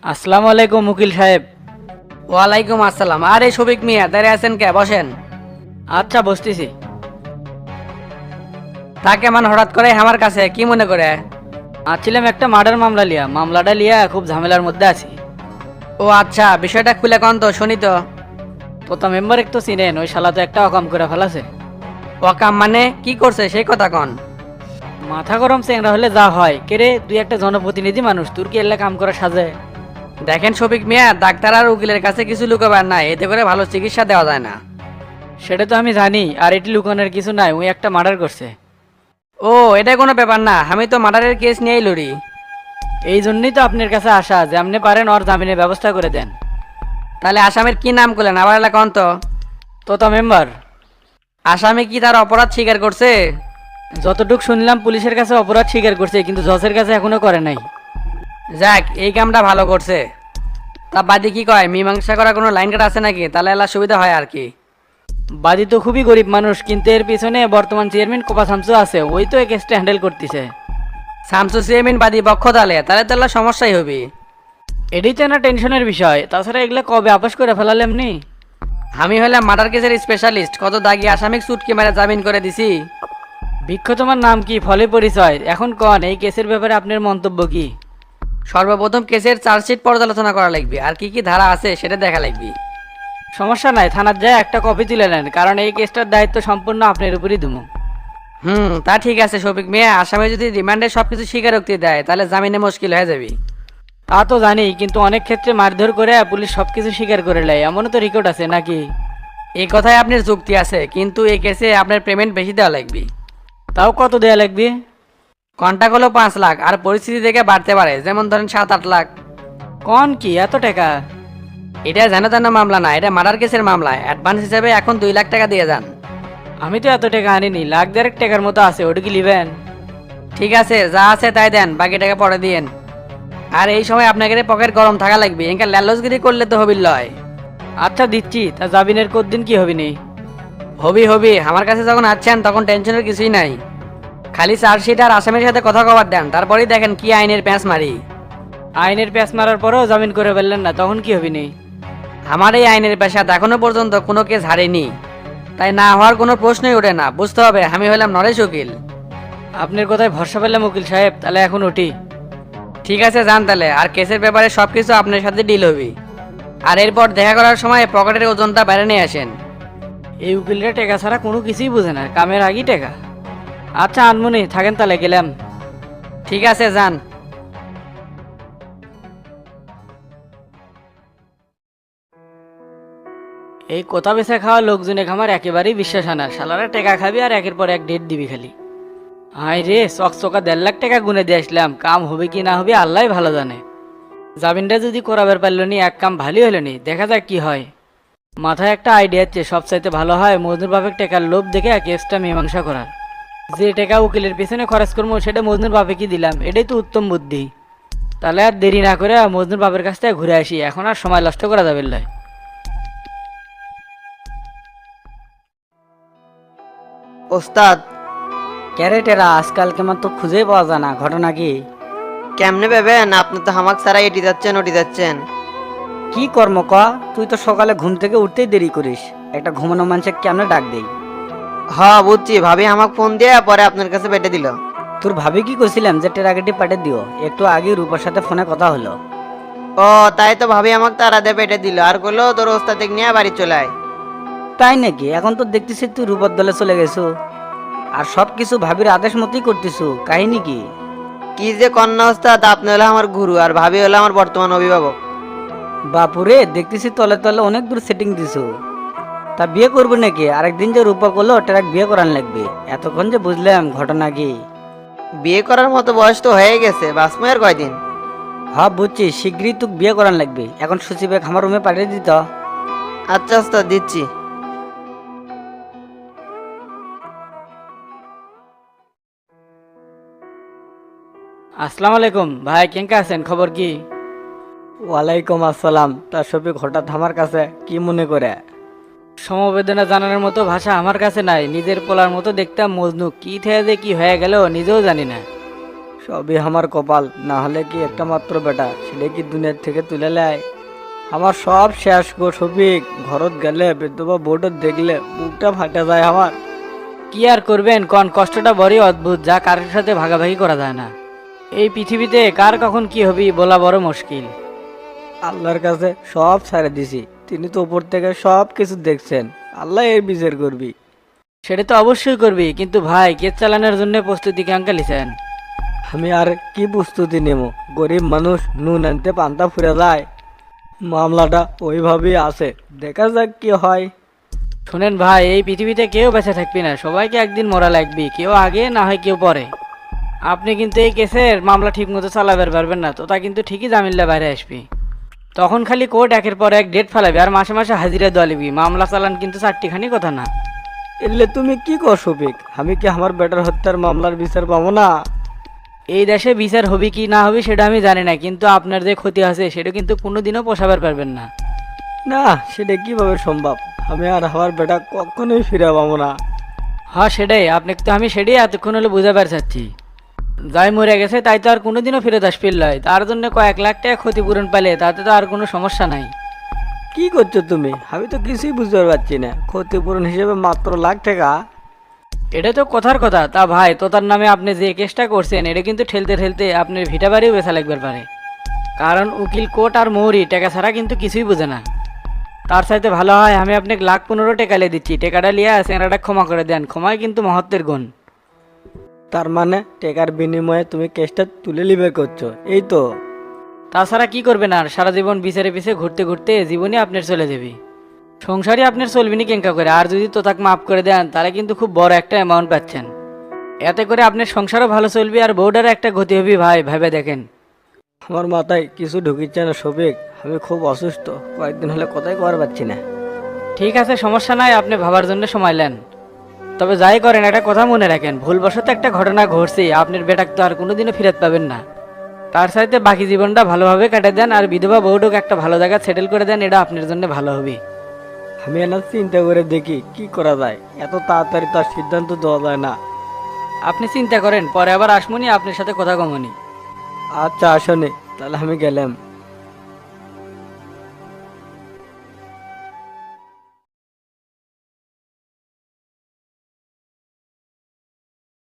আসসালামু আলাইকুম উকিল সাহেব। ওয়ালাইকুম আসসালাম। আরে শফিক মিয়া, দাঁড়িয়ে আছেন কে? বসেন। আচ্ছা বসতেছি। তা কেমন হঠাৎ করে আমার কাছে, কি মনে করে? আছিলাম একটা মার্ডার মামলাটা লিয়া খুব ঝামেলার মধ্যে আছি। ও আচ্ছা, বিষয়টা খুলে কন তো শুনি তো। তোতা মেম্বার একটু চিনেন, ওই শালা তো একটা অকাম করে ফেলাছে। ওয়াকাম মানে কি করছে সেই কথা কন। মাথা গরম চেংরা হলে যা হয়, কেরে তুই একটা জনপ্রতিনিধি মানুষ, তোর কি এল্লা কাম করা সাজে? দেখেন শফিক মিয়া, ডাক্তার আর উকিলের কাছে কিছু লুকাবার নাই, এতে করে ভালো চিকিৎসা দেওয়া যায় না। সেটা তো আমি জানি, আর এটি লুকানোর কিছু নাই, ওই একটা মার্ডার করছে। ও, এটা কোনো ব্যাপার না, আমি তো মার্ডারের কেস নিয়েই লড়ি। এই জন্যই তো আপনার কাছে আসা, যে আপনি পারেন ওর জামিনের ব্যবস্থা করে দেন। তাহলে আসামির কি নাম করলেন আবার এলা কন তো। তোতা মেম্বার। আসামি কি তার অপরাধ স্বীকার করছে? যতটুক শুনলাম পুলিশের কাছে অপরাধ স্বীকার করছে, কিন্তু জজের কাছে এখনো করে নাই। যাক, এই কামটা ভালো করছে। তা বাদে কি কয়, মীমাংসা করার কোনো লাইন কাট আছে নাকি? তাহলে এলা সুবিধা হয় আর কি। বাদী তো খুবই গরিব মানুষ, কিন্তু এর পিছনে বর্তমান চেয়ারম্যান কোপা শামসু আছে, ওই তো এই কেসটা হ্যান্ডেল করতেছে। শামসু চেয়ারম্যান বাদী পক্ষ, তাহলে তো এলা সমস্যাই হবে। এটাই তো না টেনশনের বিষয়, তাছাড়া এগুলা কবে আপস করে ফেলালে এমনি। আমি হলাম মার্ডার কেসের স্পেশালিস্ট, কত দাগি আসামিক চুটকি মেরে জামিন করে দিছি। ভিক্ষ তোমার নাম কি, ফলে পরিচয়, এখন কন এই কেসের ব্যাপারে আপনার মন্তব্য কি? সর্বপ্রথম কেসের চার্জশিট পর্যালোচনা করা লাগবে, আর কি কি ধারা আছে সেটা দেখা লাগবে। সমস্যা নাই, থানার যায় একটা কপি তুলে নেন, কারণ এই কেসটার দায়িত্ব সম্পূর্ণ আপনার উপরই দুমো। তা ঠিক আছে শফিক মিয়া, আসামি যদি রিমান্ডে সবকিছু স্বীকারোক্তি দেয় তাহলে জামিনে মুশকিল হয়ে যাবে। তা তো জানি, কিন্তু অনেক ক্ষেত্রে মারধর করে পুলিশ সবকিছু স্বীকার করে নেয়, এমনও তো রেকর্ড আছে নাকি? এই কথায় আপনার যুক্তি আছে, কিন্তু এই কেসে আপনার পেমেন্ট বেশি দেওয়া লাগবে। তাও কত দেয়া লাগবে? কন্টাক্ট হলো 5 লাখ, আর পরিস্থিতি দেখে বাড়তে পারে, যেমন ধরেন 7-8 লাখ। কন কি এত টাকা? এটা জানা জানা মামলা না, এটা মার্ডার কেসের মামলা, অ্যাডভান্স হিসেবে এখন 2 লাখ টাকা দিয়ে যান। আমি তো এত টাকা আনিনি, লাখ দেড়েক টাকার মতো আছে, ওটা কি লিবেন? ঠিক আছে, যা আছে তাই দেন, বাকি টাকা পরে দিয়েন। আর এই সময় আপনাকে পকেট গরম থাকা লাগবে, এনকা ল্যালসগিরি করলে তো হবির লয়। আচ্ছা দিচ্ছি, তা জামিনের কতদিন কি হবি নি? হবি হবি, আমার কাছে যখন আসছেন তখন টেনশনের কিছুই নাই। খালি চার্জশিট আর আসামির সাথে কথা কবার দেন, তারপরেই দেখেন কি আইনের প্যাঁচ মারি। আইনের প্যাঁচ মারার পরেও জামিন করে ফেললেন না, তখন কি হবি নি? আমার এই আইনের পেশা এখনো পর্যন্ত কোনো কেস হারেনি, তাই না হওয়ার কোনো প্রশ্নই ওঠে না। বুঝতে হবে আমি হলাম নরেশ উকিল। আপনার কথায় ভরসা পেলাম উকিল সাহেব, তাহলে এখন উঠি। ঠিক আছে যান তাহলে, আর কেসের ব্যাপারে সবকিছু আপনার সাথে ডিল হবি। আর এরপর দেখা করার সময় পকেটের ওজনটা বাইরে নিয়ে আসেন। এই উকিলরা টাকা ছাড়া কোনো কিছুই বুঝে না, কামের আগেই টাকা। আচ্ছা আনমনি থাকেন, তাহলে গেলাম। ঠিক আছে যান। এই কোথা বেচা খাওয়া লোকজনে খামার একেবারেই বিশ্বাস হয় না, শালারা টাকা খাবি আর একের পর এক ডেট দিবি খালি। হাই রে, চকচকা 1.5 লাখ টাকা গুনে দিয়ে আসলাম, কাম হবে কি না হবে আল্লাহ ভালো জানে। জামিনটা যদি করাবার পারল নি, এক কাম ভালোই হলো নি, দেখা যাক কি হয়। মাথায় একটা আইডিয়া হচ্ছে, সবচাইতে ভালো হয় মজনুর বাপের টাকার লোভ দেখে কেসটা মীমাংসা করার। যে টাকা উকিলের পেছনে খরচ করবো সেটা মজনুর বাপে কি দিলাম, এটাই তো উত্তম বুদ্ধি। তাহলে আর দেরি না করে মজনুর বাপের কাছ থেকে ঘুরে আসি, এখন আর সময় নষ্ট করা যাবে না। ওস্তাদ, ক্যারেটেরা আজকাল কেমন তো খুঁজেই পাওয়া যায় না, ঘটনা কি? কেমনে ভেবেন? আপনি তো হামাক ছাড়াই এটি যাচ্ছেন ওটি যাচ্ছেন। কি কর্ম ক? তুই তো সকালে ঘুম থেকে উঠতেই দেরি করিস, একটা ঘুমানো মানুষকে কেমনে ডাক দেই? বুঝছি, ভাবি আমাকে ফোন দিয়ে পরে আপনার কাছে পেটে দিল। তোর ভাবি কি কইছিলাম যে টেরাগেটি পাঠে দিও, একটু আগে রূপার সাথে ফোনে কথা হলো। ও তাই তো, ভাবি আমাকে তারা দিয়ে পেটে দিল আর বললো তোর ওস্তাদ নিয়ে বাড়ি চলে আয়। তাই নাকি? এখন তো দেখতেছি তুই রূপার দলে চলে গেছো, আর সব কিছু ভাবির আদেশ মতোই করতেছো, কাহিনী কি? কি যে কন্যা ওস্তাদ, আপনি হলো আমার গুরু আর ভাবি হলো আমার বর্তমান অভিভাবক। বাপুরে, দেখতেছি তলে তলে অনেক দূর সেটিং দিছো। তা বিয়ে করবো নাকি? আরেকদিন যে রূপা করলো টেরাক বিয়ে করান লাগবে, এতক্ষণ যে বুঝলাম ঘটনা কি। বিয়ে করার মতো বয়স তো হয়ে গেছে, বাসময়ের কয়দিন। হ্যাঁ বুঝছি, শীঘ্রই তুই বিয়ে করান লাগবে, এখন সচিবে খামার রুমে পাঠিয়ে দিত। আচ্ছা ওস্তাদ, দিচ্ছি। আসসালামু আলাইকুম ভাই, কেঙ্কা আছেন, খবর কি? ওয়ালাইকুম আসসালাম। তা শফিক হঠাৎ আমার কাছে কি মনে করে? সমবেদনা জানানোর মতো ভাষা আমার কাছে নাই, নিজের পোলার মতো দেখতাম মজনু, কি থেকে যে কি হয়ে গেল নিজেও জানি না। সবই আমার কপাল, না হলে কি একটা মাত্র বেটা সেটা কি দুনিয়ার থেকে তুলে নেয়? আমার সব শেষ গো শফিক, ঘরত গেলে বিধবা বোর্ডত দেখলে বুকটা ফাটা যায় আমার। কি আর করবেন কন, কষ্টটা বড়ই অদ্ভুত, যা কারোর সাথে ভাগাভাগি করা যায় না। এই পৃথিবীতে কার কখন কি হবি বলা বড় মুশকিল। আল্লাহর কাছে সব ছেড়ে দিছি, তিনি তো উপর থেকে সব কিছু দেখছেন, আল্লাহ এর বিচার করবি। সেটা তো অবশ্যই করবি, কিন্তু ভাই কেস চালানোর জন্য প্রস্তুতি কেমন লিছেন? আমি আর কি প্রস্তুতি নেব, গরিব মানুষ, নুন আনতে পান্তা ফুরে যায়। মামলাটা ওইভাবেই আছে, দেখা যাক কি হয়। শুনেন ভাই, এই পৃথিবীতে কেউ বেঁচে থাকবি না, সবাইকে একদিন মরা লাগবি, কেউ আগে না হয় কেউ পরে। আপনি কিন্তু এই কেসের মামলা ঠিক মতো চালাবার পারবেন না, তো তা কিন্তু ঠিকই জামিল্লা বাইরে আসবি। তখন খালি কোর্ট একের পর এক ডেট ফেলাবি আর মাসে মাসে হাজিরা দলিবি, মামলা চালান কিন্তু চারটিখানি কথা না। এলে তুমি কি কর শফিক, আমি কি আমার বেটার হত্যার মামলার বিচার পাবো না? এই দেশে বিচার হবে কি না হবে সেটা আমি জানি না, কিন্তু আপনার যে ক্ষতি আছে সেটা কিন্তু কোনোদিনও পোষাবার পারবেন না। না, সেটা কিভাবে সম্ভব? আমি আর আমার বেটা কখনোই ফিরে পাবো না। হ্যাঁ সেটাই, আপনাকে তো আমি সেটাই এতক্ষণ হলে বুঝাবার চাচ্ছি। যাই মরে গেছে তাই তো আর কোনোদিনও ফেরত আসপিল নয়, তার জন্য কয়েক লাখ টাকা ক্ষতিপূরণ পেলে তাতে তো আর কোনো সমস্যা নাই। কি করছো তুমি? আমি তো কিছুই বুঝতে পারছি না, ক্ষতিপূরণ হিসেবে মাত্র লাখ টাকা? এটা তো কথার কথা, তা ভাই তোতার নামে আপনি যে কেসটা করছেন এটা কিন্তু ঠেলতে ঠেলতে আপনার ভিটা বাড়িও বেচা লাগবার পারে। কারণ উকিল কোর্ট আর মৌরি টাকা ছাড়া কিন্তু কিছুই বোঝে না। তার চাইতে ভালো হয় আমি আপনাকে লাখ 15 টাকা লিয়ে দিচ্ছি, টাকাটা লিয়ে চেংড়াটা ক্ষমা করে দেন, ক্ষমাই কিন্তু মহত্বের গুণ। তার মানে টাকার বিনিময়ে তুমি কেসটা তুলে নিবে করছো, এই তো? তাছাড়া কি করবেন আর, সারা জীবন বিচারে পিছে ঘুরতে ঘুরতে জীবনই আপনার চলে যাবে, সংসারই আপনার চলবিনি কেঙ্কা করে। আর যদি তোতাক মাফ করে দেন তাহলে কিন্তু খুব বড় একটা অ্যামাউন্ট পাচ্ছেন, এতে করে আপনার সংসারও ভালো চলবে আর বউডারও একটা গতি হবে। ভাই ভেবে দেখেন। আমার মাথায় কিছু ঢুকিচ্ছে না শফিক, আমি খুব অসুস্থ, কয়েকদিন হলে কথাই কবার পাচ্ছি না। ঠিক আছে সমস্যা নাই, আপনি ভাবার জন্য সময় নেন। তবে যাই করেন একটা কথা মনে রাখেন, ভুলবশত একটা ঘটনা ঘটছে, আপনার বেটাকে তো আর কোনোদিনও ফেরত পাবেন না। তার সাথে বাকি জীবনটা ভালোভাবে কাটে দেন আর বিধবা বউটাকে একটা ভালো জায়গায় সেটেল করে দেন, এটা আপনার জন্য ভালো হবে। আমি এনার চিন্তা করে দেখি কি করা যায়, এত তাড়াতাড়ি তার সিদ্ধান্ত দেওয়া যায় না। আপনি চিন্তা করেন, পরে আবার আসমনি আপনার সাথে কথা কমনি। আচ্ছা আসনে, তাহলে আমি গেলাম।